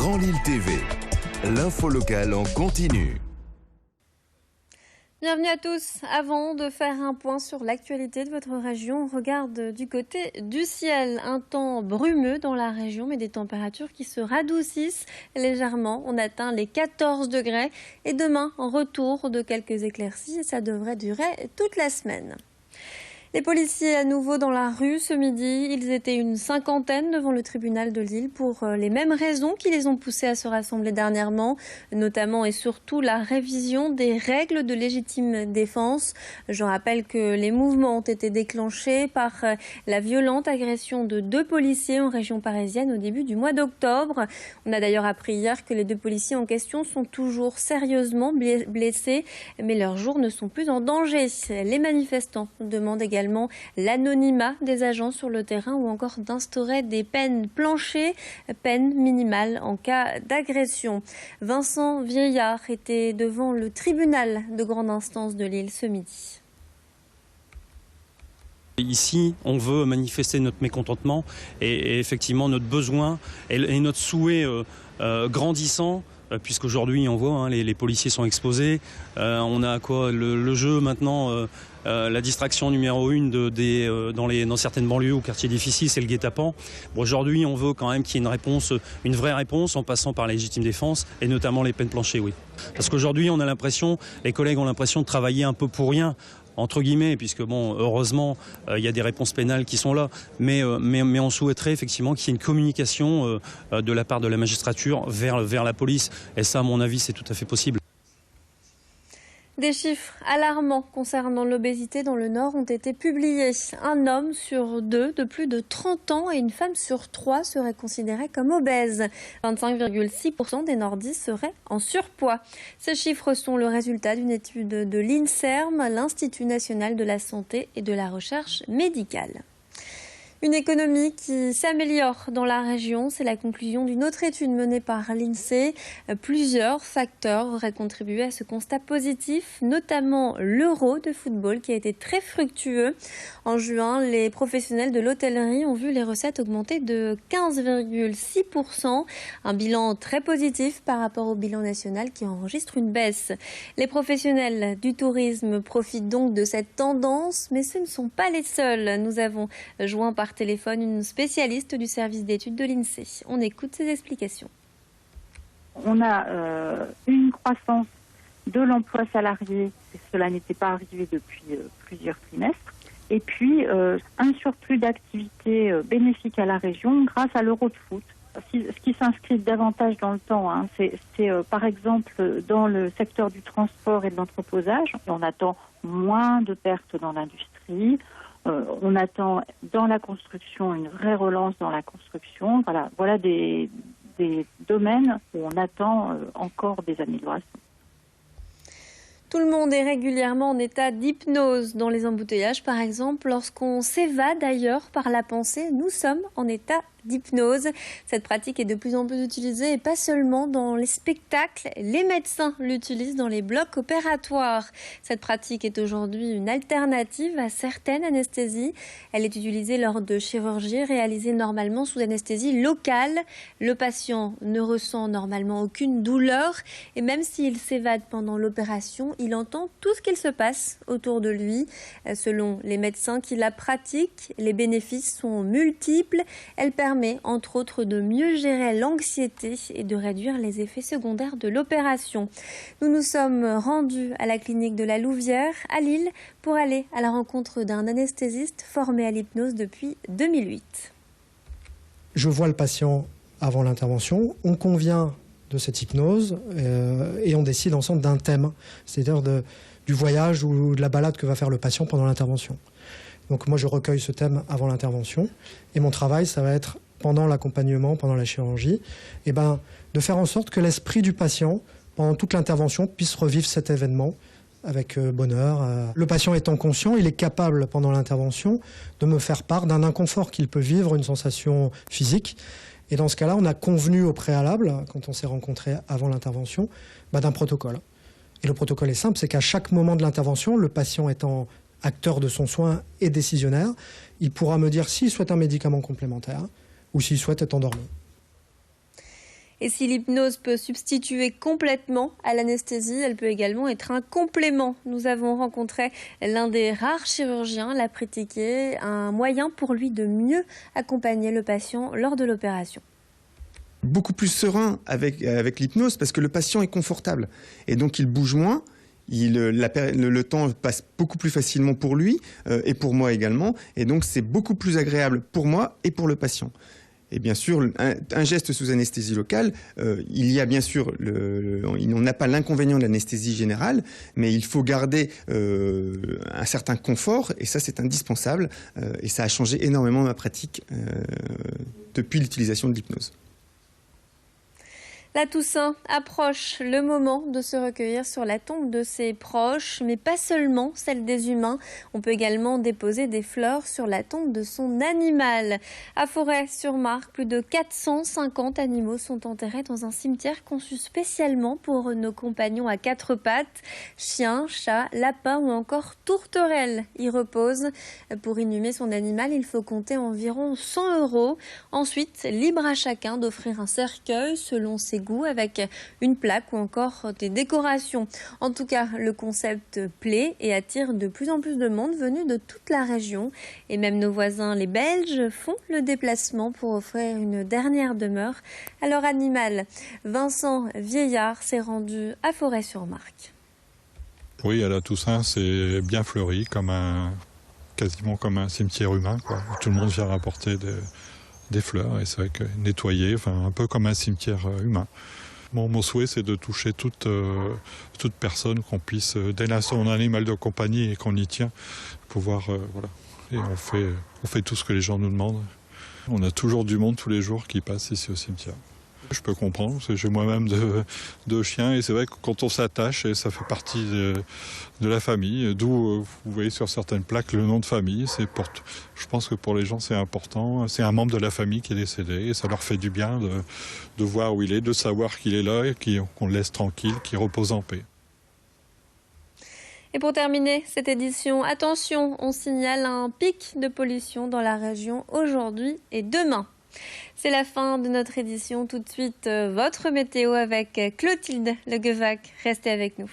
Grand Lille TV, l'info locale en continu. Bienvenue à tous. Avant de faire un point sur l'actualité de votre région, on regarde du côté du ciel. Un temps brumeux dans la région, mais des températures qui se radoucissent légèrement. On atteint les 14 degrés et demain, retour de quelques éclaircies. Ça devrait durer toute la semaine. Les policiers à nouveau dans la rue ce midi. Ils étaient une cinquantaine devant le tribunal de Lille pour les mêmes raisons qui les ont poussés à se rassembler dernièrement, notamment et surtout la révision des règles de légitime défense. Je rappelle que les mouvements ont été déclenchés par la violente agression de 2 policiers en région parisienne au début du mois d'octobre. On a d'ailleurs appris hier que les 2 policiers en question sont toujours sérieusement blessés, mais leurs jours ne sont plus en danger. Les manifestants demandent également l'anonymat des agents sur le terrain ou encore d'instaurer des peines planchées, peines minimales en cas d'agression. Vincent Vieillard était devant le tribunal de grande instance de Lille ce midi. Ici, on veut manifester notre mécontentement et effectivement notre besoin et notre souhait grandissant. Puisqu'aujourd'hui, on voit, les policiers sont exposés. On a quoi le jeu maintenant, la distraction numéro 1 dans certaines banlieues ou quartiers difficiles, c'est le guet-apens. Bon, aujourd'hui, on veut quand même qu'il y ait une réponse, une vraie réponse en passant par la légitime défense et notamment les peines planchées, oui. Parce qu'aujourd'hui, on a l'impression, les collègues ont l'impression de travailler un peu pour rien, entre guillemets, puisque bon, heureusement, il y a des réponses pénales qui sont là, mais on souhaiterait effectivement qu'il y ait une communication de la part de la magistrature vers la police. Et ça, à mon avis, c'est tout à fait possible. Des chiffres alarmants concernant l'obésité dans le Nord ont été publiés. Un homme sur 2 de plus de 30 ans et une femme sur 3 seraient considérés comme obèses. 25,6% des nordistes seraient en surpoids. Ces chiffres sont le résultat d'une étude de l'INSERM, l'Institut national de la santé et de la recherche médicale. Une économie qui s'améliore dans la région, c'est la conclusion d'une autre étude menée par l'INSEE. Plusieurs facteurs auraient contribué à ce constat positif, notamment l'euro de football qui a été très fructueux. En juin, les professionnels de l'hôtellerie ont vu les recettes augmenter de 15,6%, un bilan très positif par rapport au bilan national qui enregistre une baisse. Les professionnels du tourisme profitent donc de cette tendance, mais ce ne sont pas les seuls. Nous avons joint par téléphone une spécialiste du service d'études de l'INSEE. On écoute ses explications. On a une croissance de l'emploi salarié, cela n'était pas arrivé depuis plusieurs trimestres, et puis un surplus d'activités bénéfiques à la région grâce à l'euro de foot. Ce qui s'inscrit davantage dans le temps, c'est par exemple dans le secteur du transport et de l'entreposage. On attend moins de pertes dans l'industrie. On attend dans la construction une vraie relance dans la construction. Voilà des domaines où on attend encore des améliorations. Tout le monde est régulièrement en état d'hypnose dans les embouteillages, par exemple. Lorsqu'on s'évade ailleurs par la pensée, nous sommes en état d'hypnose. Cette pratique est de plus en plus utilisée et pas seulement dans les spectacles. Les médecins l'utilisent dans les blocs opératoires. Cette pratique est aujourd'hui une alternative à certaines anesthésies. Elle est utilisée lors de chirurgies réalisées normalement sous anesthésie locale. Le patient ne ressent normalement aucune douleur et même s'il s'évade pendant l'opération, il entend tout ce qu'il se passe autour de lui. Selon les médecins qui la pratiquent, les bénéfices sont multiples. Elle permet entre autres de mieux gérer l'anxiété et de réduire les effets secondaires de l'opération. Nous nous sommes rendus à la clinique de la Louvière à Lille pour aller à la rencontre d'un anesthésiste formé à l'hypnose depuis 2008. Je vois le patient avant l'intervention, on convient de cette hypnose et on décide ensemble d'un thème, c'est-à-dire du voyage ou de la balade que va faire le patient pendant l'intervention. Donc moi je recueille ce thème avant l'intervention et mon travail ça va être pendant l'accompagnement, pendant la chirurgie, de faire en sorte que l'esprit du patient, pendant toute l'intervention, puisse revivre cet événement avec bonheur. Le patient étant conscient, il est capable, pendant l'intervention, de me faire part d'un inconfort qu'il peut vivre, une sensation physique. Et dans ce cas-là, on a convenu au préalable, quand on s'est rencontrés avant l'intervention, d'un protocole. Et le protocole est simple, c'est qu'à chaque moment de l'intervention, le patient étant acteur de son soin et décisionnaire, il pourra me dire s'il souhaite un médicament complémentaire ou s'il souhaite être endormi. Et si l'hypnose peut substituer complètement à l'anesthésie, elle peut également être un complément. Nous avons rencontré l'un des rares chirurgiens à la pratiquer, un moyen pour lui de mieux accompagner le patient lors de l'opération. Beaucoup plus serein avec l'hypnose parce que le patient est confortable et donc il bouge moins. Le temps passe beaucoup plus facilement pour lui et pour moi également. Et donc, c'est beaucoup plus agréable pour moi et pour le patient. Et bien sûr, un geste sous anesthésie locale, il y a bien sûr, on n'a pas l'inconvénient de l'anesthésie générale, mais il faut garder un certain confort. Et ça, c'est indispensable. Et ça a changé énormément ma pratique depuis l'utilisation de l'hypnose. La Toussaint approche, le moment de se recueillir sur la tombe de ses proches, mais pas seulement celle des humains. On peut également déposer des fleurs sur la tombe de son animal. À Forêt-sur-Marque, plus de 450 animaux sont enterrés dans un cimetière conçu spécialement pour nos compagnons à quatre pattes. Chiens, chats, lapins ou encore tourterelles y reposent. Pour inhumer son animal, il faut compter environ 100 €. Ensuite, libre à chacun d'offrir un cercueil selon ses goûts avec une plaque ou encore des décorations. En tout cas, le concept plaît et attire de plus en plus de monde venu de toute la région. Et même nos voisins, les Belges, font le déplacement pour offrir une dernière demeure à leur animal. Vincent Vieillard s'est rendu à Forêt-sur-Marque. Oui, à la Toussaint, c'est bien fleuri, quasiment comme un cimetière humain, quoi. Tout le monde vient rapporter des fleurs et c'est vrai que nettoyer, un peu comme un cimetière humain. Mon souhait, c'est de toucher toute personne qu'on puisse, dès l'instant où on a un animal de compagnie et qu'on y tient, pouvoir, voilà. Et on fait tout ce que les gens nous demandent. On a toujours du monde tous les jours qui passe ici au cimetière. Je peux comprendre, parce que j'ai moi-même deux chiens et c'est vrai que quand on s'attache, et ça fait partie de la famille, d'où vous voyez sur certaines plaques le nom de famille. Je pense que pour les gens c'est important, c'est un membre de la famille qui est décédé et ça leur fait du bien de voir où il est, de savoir qu'il est là et qu'on le laisse tranquille, qu'il repose en paix. Et pour terminer cette édition, attention, on signale un pic de pollution dans la région aujourd'hui et demain. C'est la fin de notre édition. Tout de suite, votre météo avec Clotilde Le Guevac. Restez avec nous.